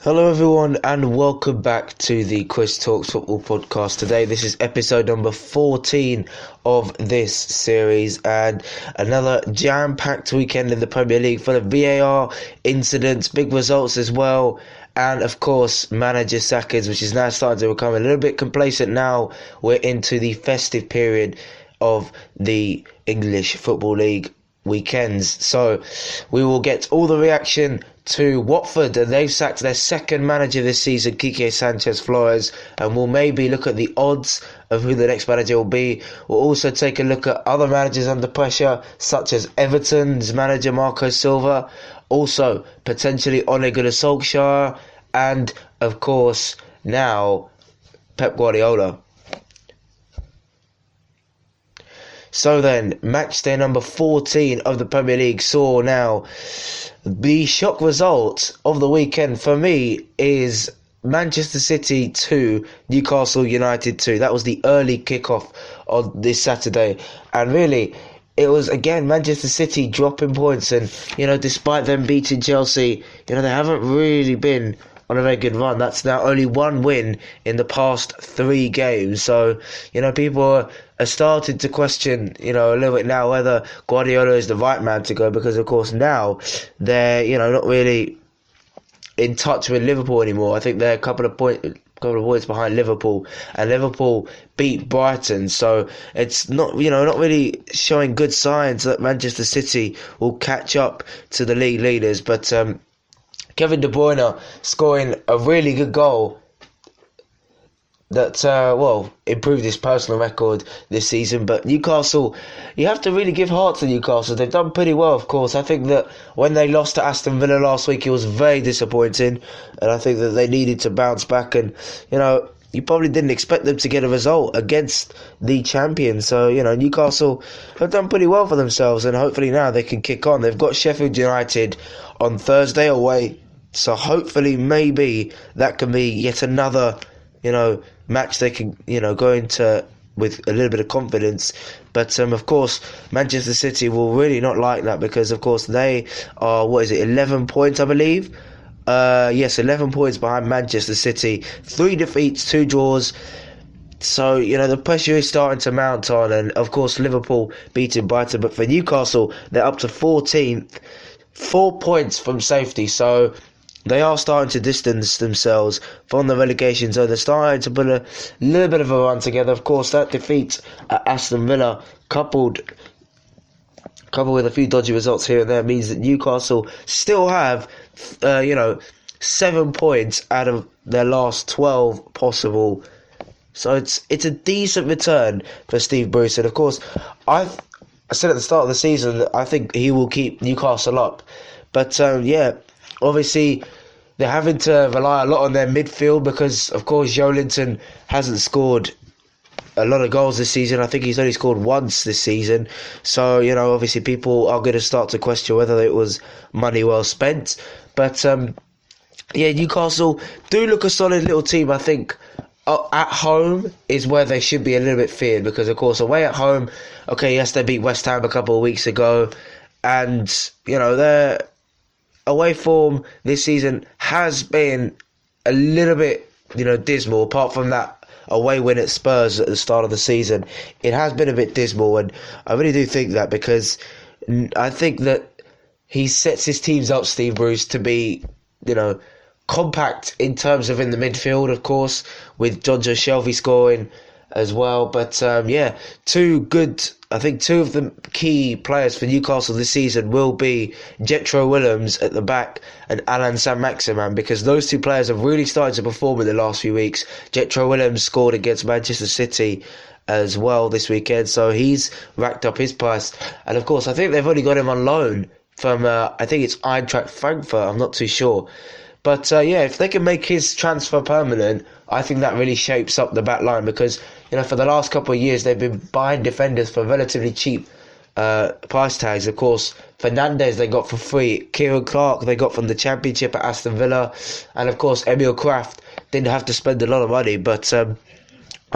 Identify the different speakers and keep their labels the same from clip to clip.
Speaker 1: Hello everyone and welcome back to the Quiz Talks Football Podcast. Today this is episode number 14 of this series and another jam-packed weekend in the Premier League full of VAR incidents, big results as well, and of course manager sackings, which is now starting to become a little bit complacent. Now we're into the festive period of the English Football League weekends, so we will get all the reaction to Watford, and they've sacked their second manager this season, Quique Sanchez-Flores, and we'll maybe look at the odds of who the next manager will be. We'll also take a look at other managers under pressure, such as Everton's manager Marco Silva, also potentially Ole Gunnar Solskjaer, and of course now Pep Guardiola. So then, match day number 14 of the Premier League saw now the shock result of the weekend for me is Manchester City 2, Newcastle United 2. That was the early kickoff on this Saturday. And really, it was again Manchester City dropping points. And, despite them beating Chelsea, they haven't really been on a very good run. That's now only one win in the past 3 games. So, people are started to question, a little bit now whether Guardiola is the right man to go, because of course now they're, not really in touch with Liverpool anymore. I think they're a couple of points behind Liverpool, and Liverpool beat Brighton, so it's not really showing good signs that Manchester City will catch up to the league leaders. But Kevin De Bruyne scoring a really good goal that, improved his personal record this season. But Newcastle, you have to really give heart to Newcastle. They've done pretty well, of course. I think that when they lost to Aston Villa last week, it was very disappointing. And I think that they needed to bounce back. And, you probably didn't expect them to get a result against the champions. So, Newcastle have done pretty well for themselves. And hopefully now they can kick on. They've got Sheffield United on Thursday away. So hopefully maybe that can be yet another match they can, go into with a little bit of confidence. But, of course, Manchester City will really not like that, because, of course, they are, 11 points, I believe? Yes, 11 points behind Manchester City. 3 defeats, 2 draws. So, the pressure is starting to mount on. And, of course, Liverpool beating Brighton. But for Newcastle, they're up to 14th. 4 points from safety. So they are starting to distance themselves from the relegation zone. They're starting to put a little bit of a run together. Of course, that defeat at Aston Villa, coupled with a few dodgy results here and there, means that Newcastle still have, 7 points out of their last 12 possible. So it's a decent return for Steve Bruce. And of course, I said at the start of the season that I think he will keep Newcastle up. But obviously, they're having to rely a lot on their midfield, because, of course, Joelinton hasn't scored a lot of goals this season. I think he's only scored once this season. So, obviously people are going to start to question whether it was money well spent. But, Newcastle do look a solid little team. I think at home is where they should be a little bit feared, because, of course, away at home, okay, yes, they beat West Ham a couple of weeks ago. And, they're away form this season has been a little bit, dismal. Apart from that away win at Spurs at the start of the season, it has been a bit dismal, and I really do think that, because I think that he sets his teams up, Steve Bruce, to be, compact in terms of in the midfield, of course, with Jonjo Shelvey scoring as well. But I think two of the key players for Newcastle this season will be Jetro Willems at the back and Alan Saint-Maximin, because those 2 players have really started to perform in the last few weeks. Jetro Willems scored against Manchester City as well this weekend, so he's racked up his price. And of course, I think they've only got him on loan from, I think it's Eintracht Frankfurt, I'm not too sure. But if they can make his transfer permanent, I think that really shapes up the back line, because, for the last couple of years, they've been buying defenders for relatively cheap price tags. Of course, Fernandes they got for free. Kieran Clark they got from the Championship at Aston Villa. And, of course, Emil Kraft didn't have to spend a lot of money. But I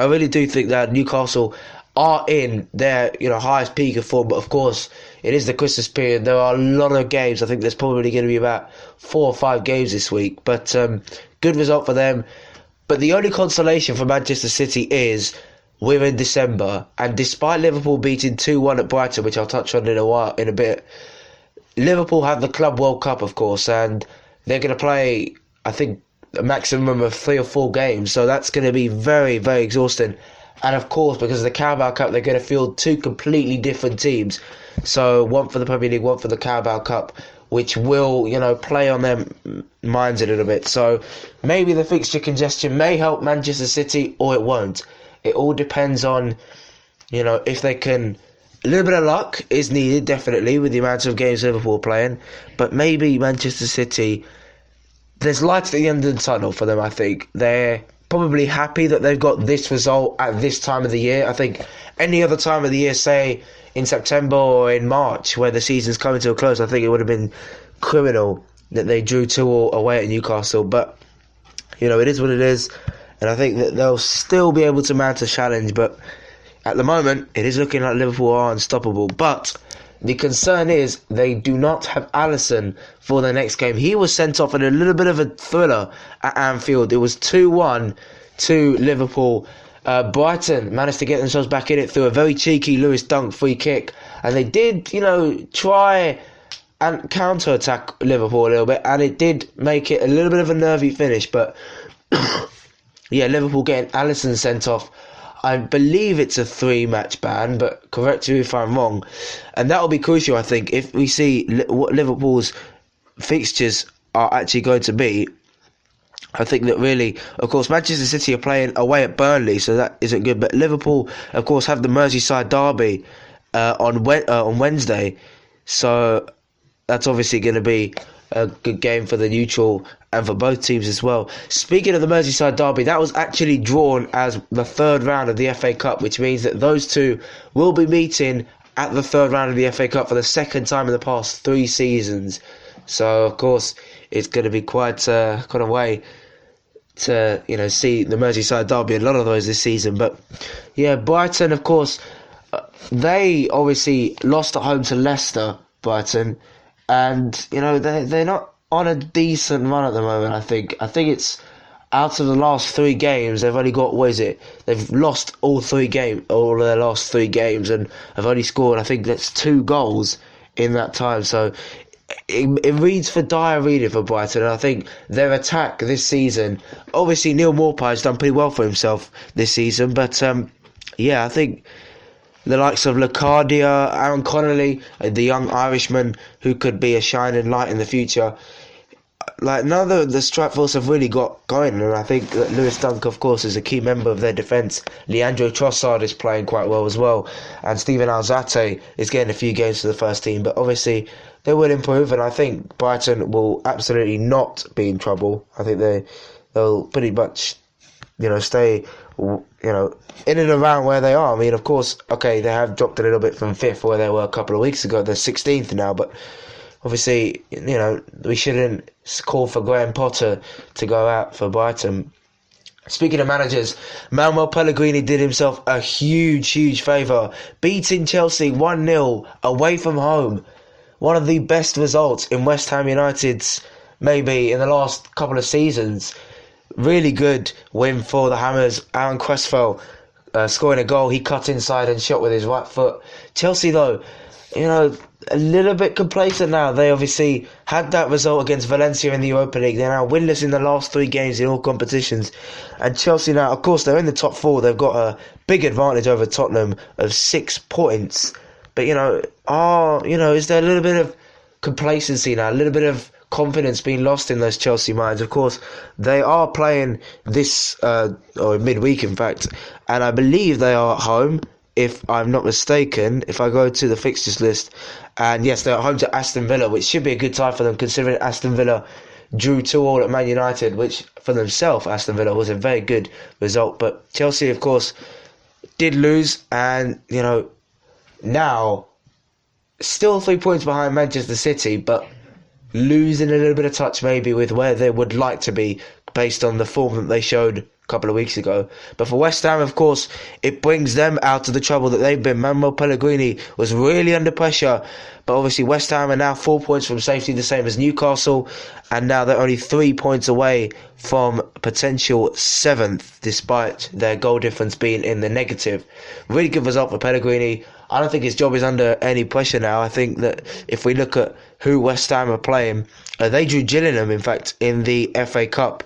Speaker 1: really do think that Newcastle are in their highest peak of form. But of course, it is the Christmas period. There are a lot of games. I think there's probably going to be about 4 or 5 games this week. But good result for them. But the only consolation for Manchester City is we're in December, and despite Liverpool beating 2-1 at Brighton, which I'll touch on in a bit, Liverpool have the Club World Cup, of course, and they're going to play, I think, a maximum of 3 or 4 games, so that's going to be very, very exhausting. And of course, because of the Carabao Cup, they're going to field 2 completely different teams. So one for the Premier League, one for the Carabao Cup, which will, play on their minds a little bit. So maybe the fixture congestion may help Manchester City, or it won't. It all depends on, if they can. A little bit of luck is needed, definitely, with the amount of games Liverpool are playing. But maybe Manchester City, there's light at the end of the tunnel for them, I think. They're probably happy that they've got this result at this time of the year. I think any other time of the year, say in September or in March, where the season's coming to a close, I think it would have been criminal that they drew 2-2 away at Newcastle. But, it is what it is. And I think that they'll still be able to mount a challenge. But at the moment, it is looking like Liverpool are unstoppable. But the concern is they do not have Alisson for the next game. He was sent off in a little bit of a thriller at Anfield. It was 2-1 to Liverpool. Brighton managed to get themselves back in it through a very cheeky Lewis Dunk free kick. And they did, try and counter-attack Liverpool a little bit. And it did make it a little bit of a nervy finish. But, yeah, Liverpool getting Alisson sent off. I believe it's a 3-match ban, but correct me if I'm wrong. And that will be crucial, I think, if we see what Liverpool's fixtures are actually going to be. I think that really, of course, Manchester City are playing away at Burnley, so that isn't good. But Liverpool, of course, have the Merseyside derby on Wednesday. So that's obviously going to be a good game for the neutral and for both teams as well. Speaking of the Merseyside derby, that was actually drawn as the third round of the FA Cup, which means that those two will be meeting at the third round of the FA Cup for the second time in the past 3 seasons. So, of course, it's going to be quite a way to see the Merseyside derby, a lot of those this season. But yeah, Brighton, of course, they obviously lost at home to Leicester, Brighton, and they're not on a decent run at the moment. I think it's out of the last 3 games, they've only got, they've lost all of their last 3 games, and have only scored, I think that's 2 goals in that time. So it reads for dire reading for Brighton, and I think their attack this season, obviously Neil Maupay's done pretty well for himself this season, but I think the likes of Locadia, Aaron Connolly, the young Irishman who could be a shining light in the future, like none of the strike force have really got going, and I think that Lewis Dunk, of course, is a key member of their defence. Leandro Trossard is playing quite well as well, and Steven Alzate is getting a few games for the first team, but obviously they will improve, and I think Brighton will absolutely not be in trouble. I think they'll pretty much stay in and around where they are. I mean, of course, okay, they have dropped a little bit from 5th where they were a couple of weeks ago. They're 16th now, but obviously, we shouldn't call for Graham Potter to go out for Brighton. Speaking of managers, Manuel Pellegrini did himself a huge favour, beating Chelsea 1-0 away from home. One of the best results in West Ham United's, maybe, in the last couple of seasons. Really good win for the Hammers. Aaron Cresswell scoring a goal. He cut inside and shot with his right foot. Chelsea, though, a little bit complacent now. They obviously had that result against Valencia in the Europa League. They're now winless in the last 3 games in all competitions. And Chelsea now, of course, they're in the top 4. They've got a big advantage over Tottenham of 6 points. But, is there a little bit of complacency now, a little bit of confidence being lost in those Chelsea minds? Of course, they are playing this, or midweek in fact, and I believe they are at home, if I'm not mistaken, if I go to the fixtures list. And yes, they're at home to Aston Villa, which should be a good time for them, considering Aston Villa drew 2-2 at Man United, which for themselves, Aston Villa, was a very good result. But Chelsea, of course, did lose, and, now still 3 points behind Manchester City, but losing a little bit of touch maybe with where they would like to be, based on the form that they showed a couple of weeks ago. But for West Ham, of course, it brings them out of the trouble that they've been. Manuel Pellegrini was really under pressure, but obviously West Ham are now 4 points from safety, the same as Newcastle, and now they're only 3 points away from potential 7th, despite their goal difference being in the negative. Really good result for Pellegrini. I don't think his job is under any pressure now. I think that if we look at who West Ham are playing, they drew Gillingham, in fact, in the FA Cup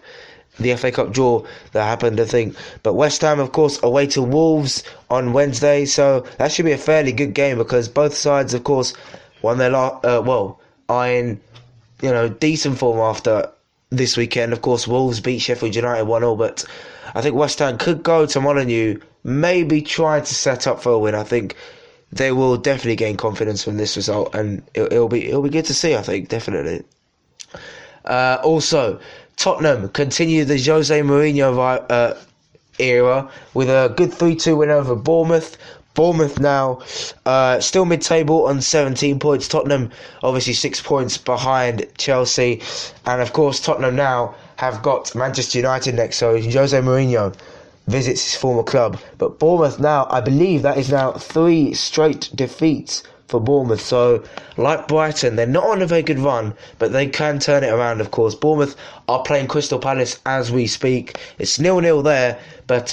Speaker 1: draw that happened, I think. But West Ham, of course, away to Wolves on Wednesday, so that should be a fairly good game because both sides, of course, won their are in decent form after this weekend. Of course, Wolves beat Sheffield United 1-0, but I think West Ham could go to Molineux, maybe try to set up for a win. I think they will definitely gain confidence from this result, and it'll be good to see, I think, definitely. Also, Tottenham continue the Jose Mourinho era with a good 3-2 win over Bournemouth. Bournemouth now still mid-table on 17 points. Tottenham obviously 6 points behind Chelsea. And of course Tottenham now have got Manchester United next, so Jose Mourinho visits his former club. But Bournemouth now, I believe that is now 3 straight defeats for Bournemouth. So, like Brighton, they're not on a very good run, but they can turn it around, of course. Bournemouth are playing Crystal Palace as we speak. It's 0-0 there, but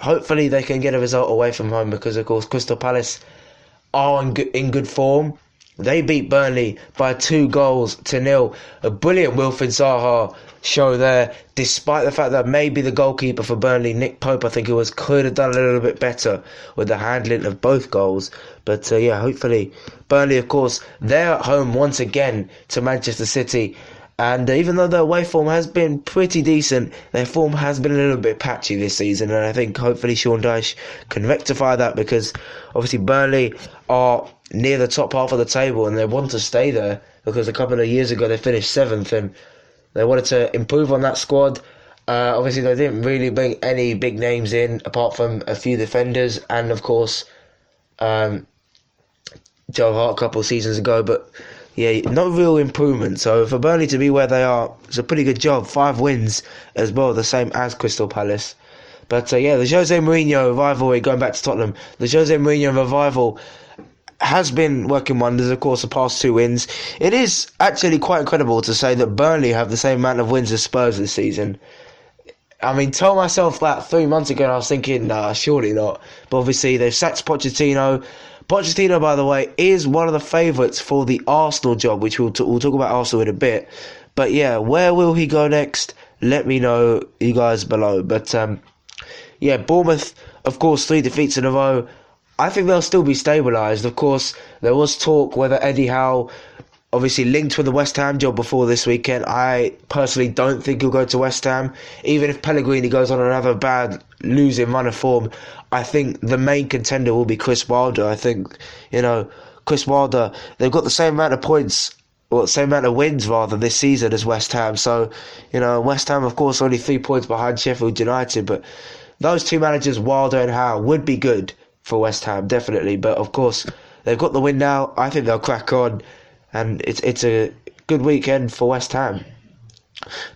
Speaker 1: hopefully they can get a result away from home because, of course, Crystal Palace are in good form. They beat Burnley by 2-0. A brilliant Wilfried Zaha show there, despite the fact that maybe the goalkeeper for Burnley, Nick Pope, I think it was, could have done a little bit better with the handling of both goals. But hopefully Burnley, of course, they're at home once again to Manchester City. And even though their away form has been pretty decent, their form has been a little bit patchy this season. And I think hopefully Sean Dyche can rectify that because obviously Burnley are near the top half of the table and they want to stay there because a couple of years ago they finished 7th and they wanted to improve on that squad. Obviously they didn't really bring any big names in apart from a few defenders and of course Joe Hart a couple of seasons ago, but no real improvement. So for Burnley to be where they are, it's a pretty good job. 5 wins as well, the same as Crystal Palace. But the Jose Mourinho rivalry, going back to Tottenham, the Jose Mourinho revival has been working wonders, of course, the past 2 wins. It is actually quite incredible to say that Burnley have the same amount of wins as Spurs this season. I mean, told myself that 3 months ago and I was thinking, nah, surely not. But obviously they've sacked Pochettino. Pochettino, by the way, is one of the favourites for the Arsenal job, which we'll talk about Arsenal in a bit. But where will he go next? Let me know, you guys below. But Bournemouth, of course, 3 defeats in a row. I think they'll still be stabilised. Of course, there was talk whether Eddie Howe, obviously linked with the West Ham job before this weekend. I personally don't think he'll go to West Ham. Even if Pellegrini goes on another bad losing run of form, I think the main contender will be Chris Wilder. I think, Chris Wilder, they've got the same amount of points, or the same amount of wins rather, this season as West Ham. So, West Ham, of course, only 3 points behind Sheffield United, but those 2 managers, Wilder and Howe, would be good for West Ham, definitely. But of course, they've got the win now. I think they'll crack on, and it's a good weekend for West Ham.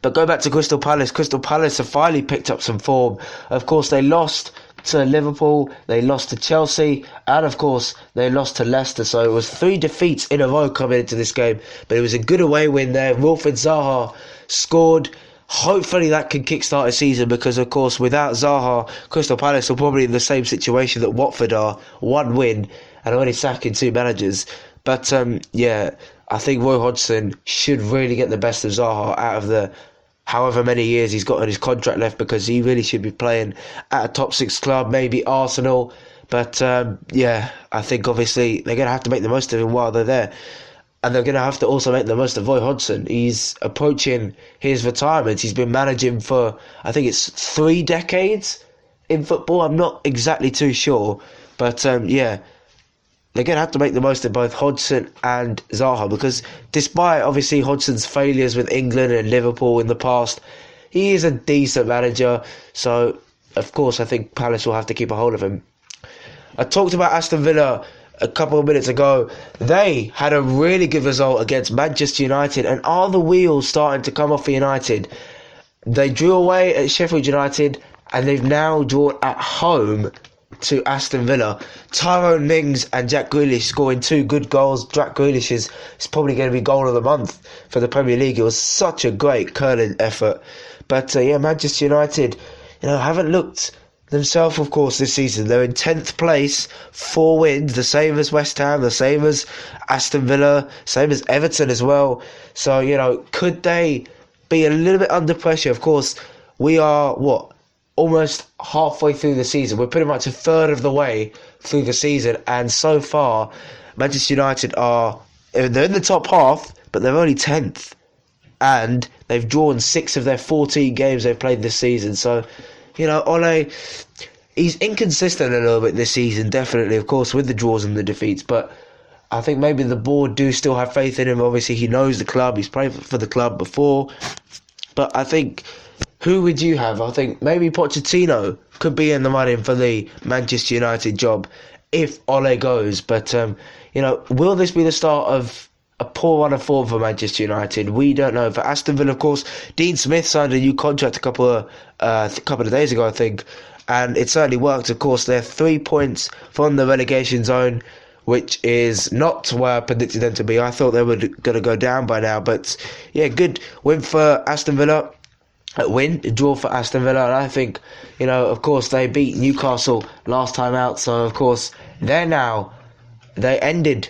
Speaker 1: But go back to Crystal Palace. Crystal Palace have finally picked up some form. Of course, they lost to Liverpool, they lost to Chelsea, and of course, they lost to Leicester. So it was 3 defeats in a row coming into this game. But it was a good away win there. Wilfried Zaha scored. Hopefully that can kickstart a season because, of course, without Zaha, Crystal Palace are probably in the same situation that Watford are. 1 win and only sacking 2 managers. But, I think Roy Hodgson should really get the best of Zaha out of the however many years he's got on his contract left because he really should be playing at a top 6 club, maybe Arsenal. But, I think obviously they're going to have to make the most of him while they're there. And they're going to have to also make the most of Roy Hodgson. He's approaching his retirement. He's been managing for, I think it's 3 decades in football. I'm not exactly too sure. But, they're going to have to make the most of both Hodgson and Zaha. Because despite, obviously, Hodgson's failures with England and Liverpool in the past, he is a decent manager. So, of course, I think Palace will have to keep a hold of him. I talked about Aston Villa a couple of minutes ago. They had a really good result against Manchester United, and are the wheels starting to come off for United? They drew away at Sheffield United, and they've now drawn at home to Aston Villa. Tyrone Mings and Jack Grealish scoring 2 good goals. Jack Grealish is probably going to be goal of the month for the Premier League. It was such a great curling effort. But Manchester United, haven't looked themselves, of course, this season. They're in 10th place, 4 wins, the same as West Ham, the same as Aston Villa, same as Everton as well. So, could they be a little bit under pressure? Of course, we are, almost halfway through the season. We're pretty much a third of the way through the season, and so far, Manchester United they're in the top half, but they're only 10th. And they've drawn 6 of their 14 games they've played this season. So, Ole, he's inconsistent a little bit this season, definitely, of course, with the draws and the defeats. But I think maybe the board do still have faith in him. Obviously, he knows the club. He's played for the club before. But I think, who would you have? I think maybe Pochettino could be in the running for the Manchester United job if Ole goes. But, will this be the start of a poor run of form for Manchester United? We don't know. For Aston Villa, of course, Dean Smith signed a new contract a couple of days ago, I think, and it certainly worked. Of course, they're 3 points from the relegation zone, which is not where I predicted them to be. I thought they were going to go down by now, but good win for Aston Villa. A draw for Aston Villa, and I think, of course, they beat Newcastle last time out, so of course, they ended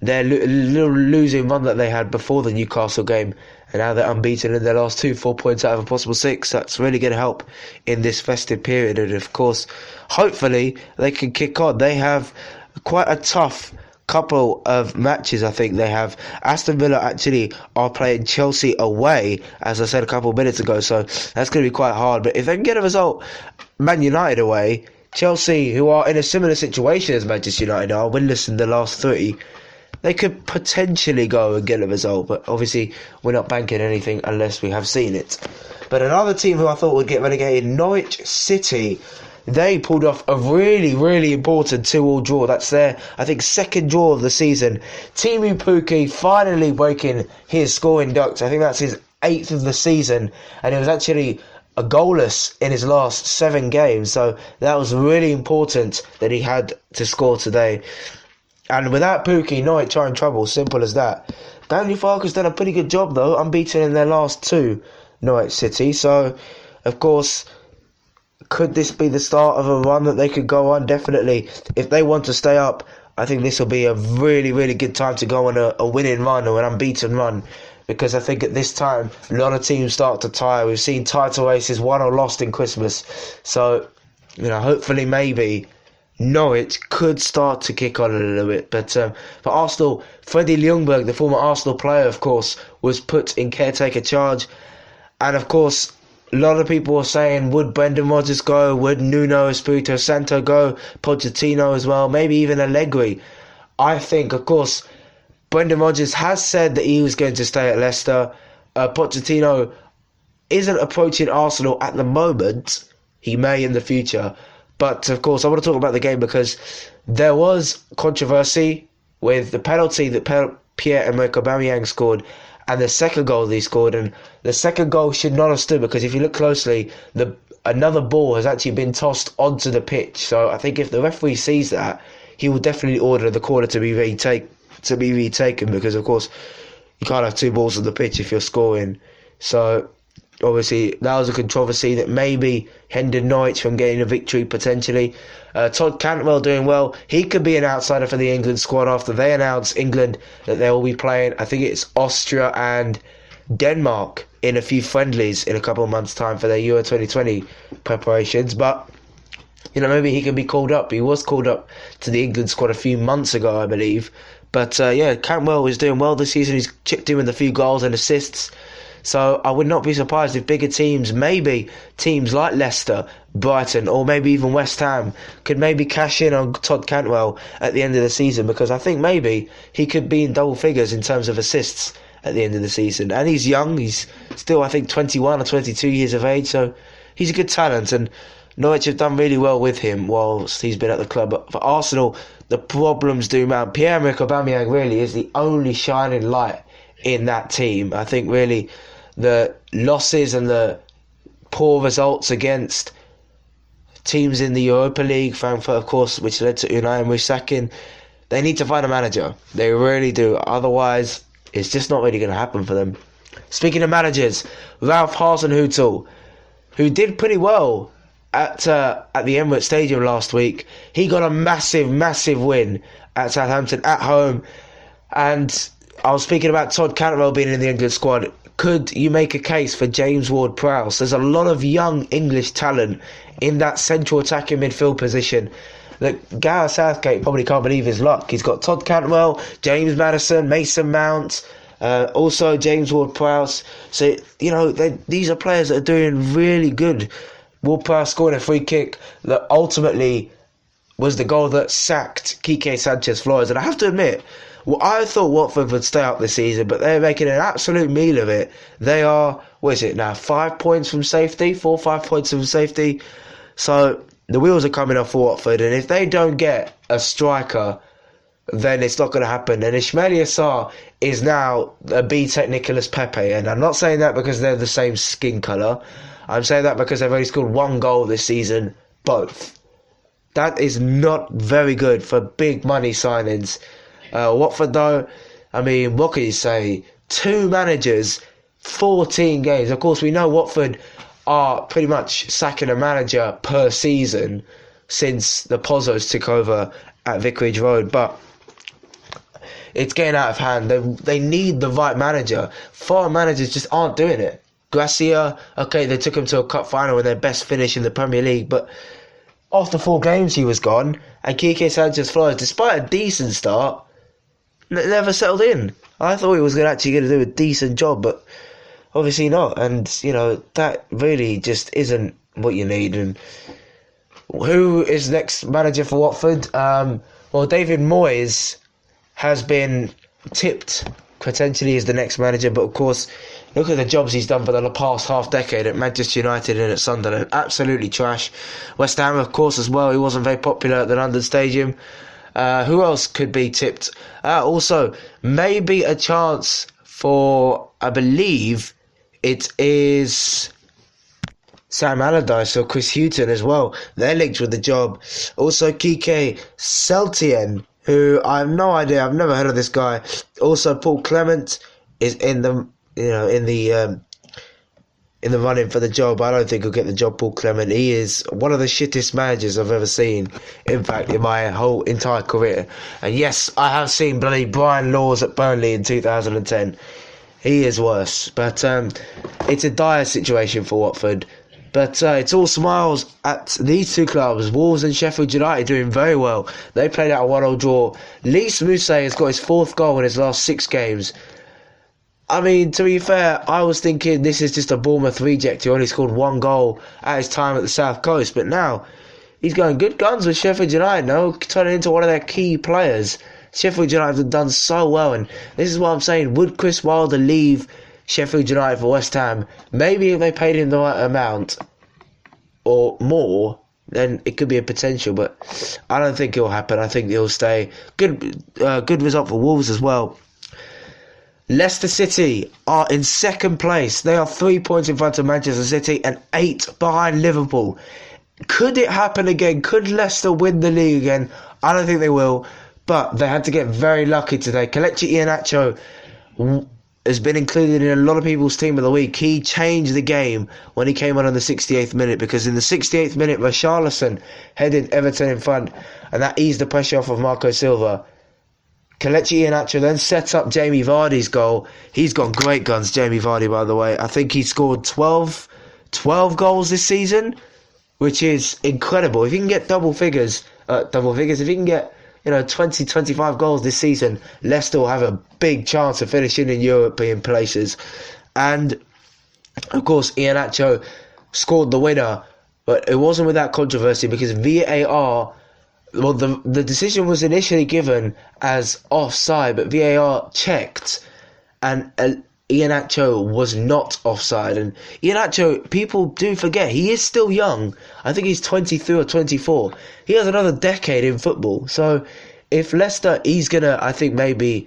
Speaker 1: their little losing run that they had before the Newcastle game, and now they're unbeaten in their last 2, 4 points out of a possible 6. That's really going to help in this festive period, and of course, hopefully, they can kick on. They have quite a tough couple of matches. I think they have. Aston Villa actually are playing Chelsea away, as I said a couple of minutes ago, so that's going to be quite hard. But if they can get a result, Man United away, Chelsea, who are in a similar situation as Manchester United are, winless in the last 3, they could potentially go and get a result. But obviously we're not banking anything unless we have seen it. But another team who I thought would get relegated, Norwich City, they pulled off a really, really important 2-2 draw. That's their, I think, second draw of the season. Timu Pukki finally breaking his scoring ducks. I think that's his 8th of the season, and it was actually a goalless in his last 7 games. So that was really important that he had to score today. And without Pukki, Norwich are in trouble. Simple as that. Daniel Farke's done a pretty good job, though, unbeaten in their last 2, Norwich City. So, of course, could this be the start of a run that they could go on? Definitely. If they want to stay up, I think this will be a really, really good time to go on a winning run or an unbeaten run. Because I think at this time, a lot of teams start to tire. We've seen title races won or lost in Christmas. So, hopefully maybe Norwich could start to kick on a little bit. But for Arsenal, Freddie Ljungberg, the former Arsenal player, of course, was put in caretaker charge. And of course, a lot of people were saying, would Brendan Rodgers go? Would Nuno Espirito Santo go? Pochettino as well? Maybe even Allegri? I think, of course, Brendan Rodgers has said that he was going to stay at Leicester. Pochettino isn't approaching Arsenal at the moment. He may in the future. But, of course, I want to talk about the game because there was controversy with the penalty that Pierre-Emerick Aubameyang scored and the second goal that he scored. And the second goal should not have stood because if you look closely, another ball has actually been tossed onto the pitch. So I think if the referee sees that, he will definitely order the corner to be retaken because, of course, you can't have 2 balls on the pitch if you're scoring. So obviously that was a controversy that maybe hindered Norwich from getting a victory potentially. Todd Cantwell doing well. He could be an outsider for the England squad after they announce England that they will be playing, I think it's Austria and Denmark in a few friendlies in a couple of months' time for their Euro 2020 preparations. But maybe he can be called up. He was called up to the England squad a few months ago, I believe. But Cantwell is doing well this season. He's chipped in with a few goals and assists. So I would not be surprised if bigger teams, maybe teams like Leicester, Brighton, or maybe even West Ham, could maybe cash in on Todd Cantwell at the end of the season, because I think maybe he could be in double figures in terms of assists at the end of the season. And he's young. He's still, I think, 21 or 22 years of age. So he's a good talent. And Norwich have done really well with him whilst he's been at the club. But for Arsenal, the problems do mount. Pierre-Emerick Aubameyang really is the only shining light in that team. I think really the losses and the poor results against teams in the Europa League, Frankfurt, of course, which led to Unai Emery sacking. They need to find a manager. They really do. Otherwise, it's just not really going to happen for them. Speaking of managers, Ralph Hasenhüttl, who did pretty well at the Emirates Stadium last week, he got a massive win at Southampton at home. And I was speaking about Todd Cantwell being in the England squad. Could you make a case for James Ward-Prowse? There's a lot of young English talent in that central attacking midfield position. Look, Gareth Southgate probably can't believe his luck. He's got Todd Cantwell, James Maddison, Mason Mount, also James Ward-Prowse. So, these are players that are doing really good. Ward-Prowse scored a free kick that ultimately was the goal that sacked Quique Sanchez-Flores. And I have to admit, I thought Watford would stay up this season, but they're making an absolute meal of it. They are, 5 points from safety? 4 or 5 points from safety. So the wheels are coming off for Watford, and if they don't get a striker, then it's not going to happen. And Ismaila Sarr is now a B-Tech Nicolas Pepe, and I'm not saying that because they're the same skin colour. I'm saying that because they've only scored 1 goal this season, both. That is not very good for big money signings. Watford, though, I mean, what can you say? 2 managers, 14 games. Of course, we know Watford are pretty much sacking a manager per season since the Pozzos took over at Vicarage Road, but it's getting out of hand. They need the right manager. Foreign managers just aren't doing it. Gracia, okay, they took him to a cup final with their best finish in the Premier League, but after 4 games he was gone, and Quique Sanchez-Flores, despite a decent start, never settled in. I thought he was actually going to do a decent job, but obviously not. And, that really just isn't what you need. And who is next manager for Watford? Well, David Moyes has been tipped potentially as the next manager, but of course, look at the jobs he's done for the past half decade at Manchester United and at Sunderland. Absolutely trash. West Ham, of course, as well. He wasn't very popular at the London Stadium. Who else could be tipped? Also, maybe a chance for, I believe, it is Sam Allardyce or Chris Hughton as well. They're linked with the job. Also, Quique Setien, who I have no idea. I've never heard of this guy. Also, Paul Clement is in the running for the job. I don't think he'll get the job, Paul Clement. He is one of the shittest managers I've ever seen, in fact, in my whole entire career. And yes, I have seen bloody Brian Laws at Burnley in 2010. He is worse. But it's a dire situation for Watford. But it's all smiles at these 2 clubs. Wolves and Sheffield United doing very well. They played out a 1-1 draw. Lys Mousset has got his 4th goal in his last 6 games. I mean, to be fair, I was thinking this is just a Bournemouth reject who only scored 1 goal at his time at the South Coast. But now, he's going good guns with Sheffield United now, turning into one of their key players. Sheffield United have done so well, and this is what I'm saying. Would Chris Wilder leave Sheffield United for West Ham? Maybe if they paid him the right amount, or more, then it could be a potential, but I don't think it'll happen. I think he'll stay. Good result for Wolves as well. Leicester City are in 2nd place. They are 3 points in front of Manchester City and 8 behind Liverpool. Could it happen again? Could Leicester win the league again? I don't think they will, but they had to get very lucky today. Kelechi Iheanacho has been included in a lot of people's team of the week. He changed the game when he came on the 68th minute, because in the 68th minute, Richarlison headed Everton in front, and that eased the pressure off of Marco Silva. Kelechi Iheanacho then set up Jamie Vardy's goal. He's got great guns, Jamie Vardy, by the way. I think he scored 12 goals this season, which is incredible. If you can get double figures, if you can get 20, 25 goals this season, Leicester will have a big chance of finishing in European places. And, of course, Iheanacho scored the winner, but it wasn't without controversy, because VAR, well, the decision was initially given as offside, but VAR checked, and Iheanacho was not offside. And Iheanacho, people do forget, he is still young. I think he's 23 or 24. He has another decade in football. So if Leicester, he's going to, I think, maybe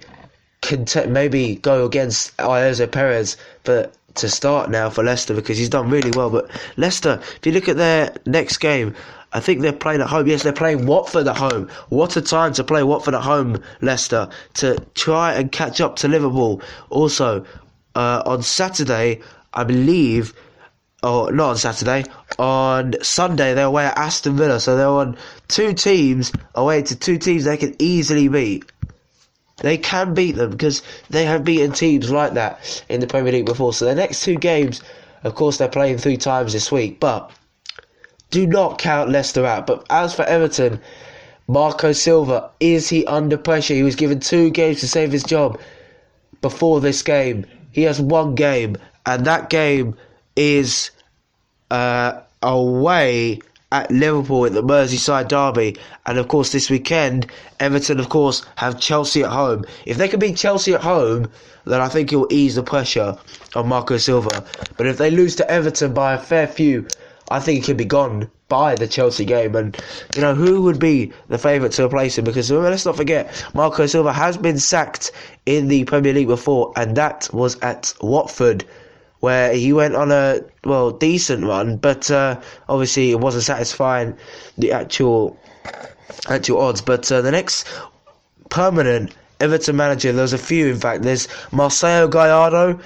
Speaker 1: maybe go against Iozo Perez to start now for Leicester, because he's done really well. But Leicester, if you look at their next game, I think they're playing at home. Yes, they're playing Watford at home. What a time to play Watford at home, Leicester, to try and catch up to Liverpool. Also, on Saturday, I believe, or not on Saturday, on Sunday, they're away at Aston Villa. So they're on away to two teams they can easily beat. They can beat them because they have beaten teams like that in the Premier League before. So their next two games, of course, they're playing 3 times this week. But do not count Leicester out. But as for Everton, Marco Silva, is he under pressure? He was given 2 games to save his job before this game. He has 1 game, and that game is away at Liverpool at the Merseyside derby. And of course this weekend Everton of course have Chelsea at home. If they can beat Chelsea at home, then I think it will ease the pressure on Marco Silva. But if they lose to Everton by a fair few, I think he could be gone by the Chelsea game. And you know, who would be the favourite to replace him? Because let's not forget, Marco Silva has been sacked in the Premier League before, and that was at Watford, where he went on a, decent run, but obviously it wasn't satisfying the actual odds. But the next permanent Everton manager, there's a few in fact. There's Marcelo Gallardo,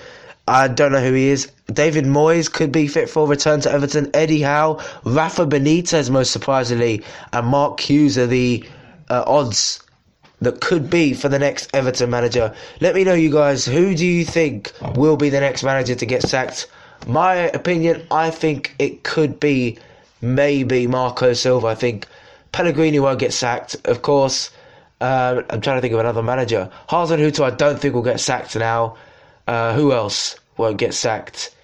Speaker 1: I don't know who he is. David Moyes could be fit for return to Everton. Eddie Howe, Rafa Benitez most surprisingly, and Mark Hughes are the odds that could be for the next Everton manager. Let me know, you guys, who do you think will be the next manager to get sacked? My opinion, I think it could be maybe Marco Silva. I think Pellegrini won't get sacked, of course. I'm trying to think of another manager. Hasenhuttl I don't think will get sacked now. Who else won't get sacked?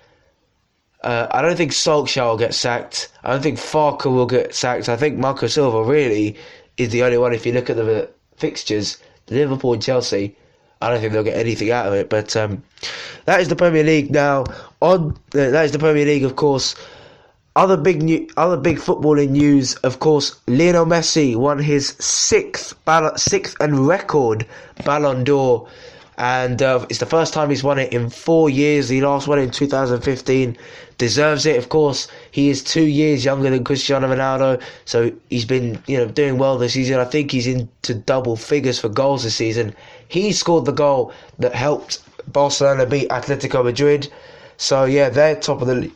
Speaker 1: I don't think Solskjaer will get sacked. I don't think Farker will get sacked. I think Marco Silva really is the only one. If you look at the fixtures, Liverpool and Chelsea, I don't think they'll get anything out of it. But that is the Premier League now. That is the Premier League, of course. Other big footballing news, of course. Lionel Messi won his sixth and record Ballon d'Or, and it's the first time he's won it in 4 years. He last won it in 2015. Deserves it, of course. He is 2 years younger than Cristiano Ronaldo, so he's been doing well this season. I think he's into double figures for goals this season. He scored the goal that helped Barcelona beat Atletico Madrid. So yeah, they're top of the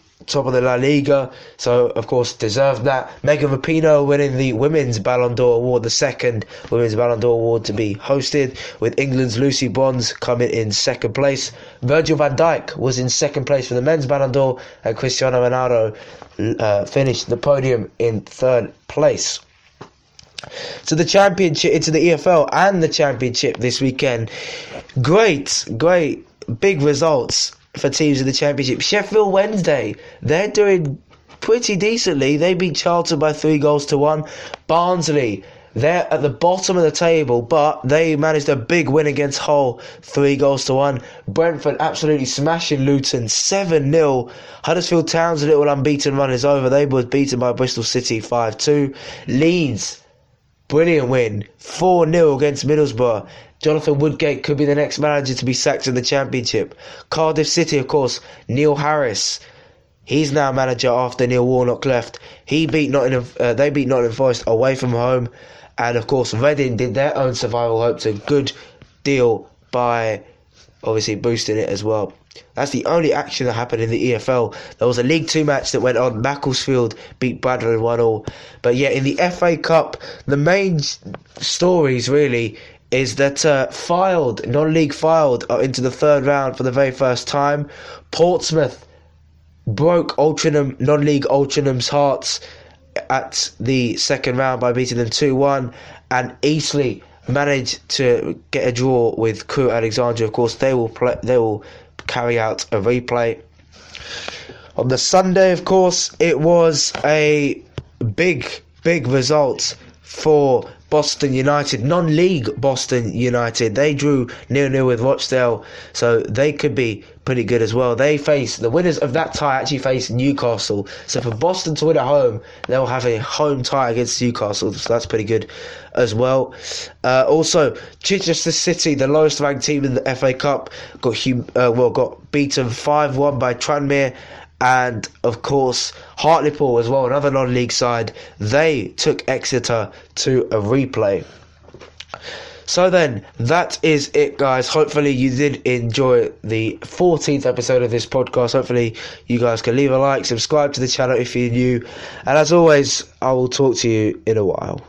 Speaker 1: La Liga, so of course deserved that. Megan Rapinoe winning the Women's Ballon d'Or Award, the second Women's Ballon d'Or Award to be hosted, with England's Lucy Bronze coming in second place. Virgil van Dijk was in second place for the Men's Ballon d'Or, and Cristiano Ronaldo finished the podium in third place. So the Championship, into the EFL and the Championship this weekend. Great big results for teams in the Championship. Sheffield Wednesday, they're doing pretty decently. They beat Charlton by 3-1. Barnsley, they're at the bottom of the table, but they managed a big win against Hull, 3-1. Brentford absolutely smashing Luton, 7-0. Huddersfield Town's little unbeaten run is over. They were beaten by Bristol City 5-2. Leeds, brilliant win, 4-0 against Middlesbrough. Jonathan Woodgate could be the next manager to be sacked in the Championship. Cardiff City, of course, Neil Harris. He's now manager after Neil Warnock left. They beat Nottingham Forest away from home. And of course, Reading did their own survival hopes. A good deal by obviously boosting it as well. That's the only action that happened in the EFL. There was a League 2 match that went on. Macclesfield beat Bradford 1-1. But yeah, in the FA Cup, the main stories really is that non-league filed into the third round for the very first time. Portsmouth broke non-league Altrincham Hearts at the second round by beating them 2-1, and Eastleigh managed to get a draw with Crewe Alexandria. Of course, they will carry out a replay. On the Sunday, of course, it was a big result for Boston United, non-league Boston United, they drew 0-0 with Rochdale, so they could be pretty good as well. The winners of that tie actually face Newcastle, so for Boston to win at home, they'll have a home tie against Newcastle, so that's pretty good as well. Also, Chichester City, the lowest ranked team in the FA Cup, got beaten 5-1 by Tranmere. And of course, Hartlepool as well, another non-league side, they took Exeter to a replay. So then, that is it, guys. Hopefully you did enjoy the 14th episode of this podcast. Hopefully you guys can leave a like, subscribe to the channel if you're new, and as always, I will talk to you in a while.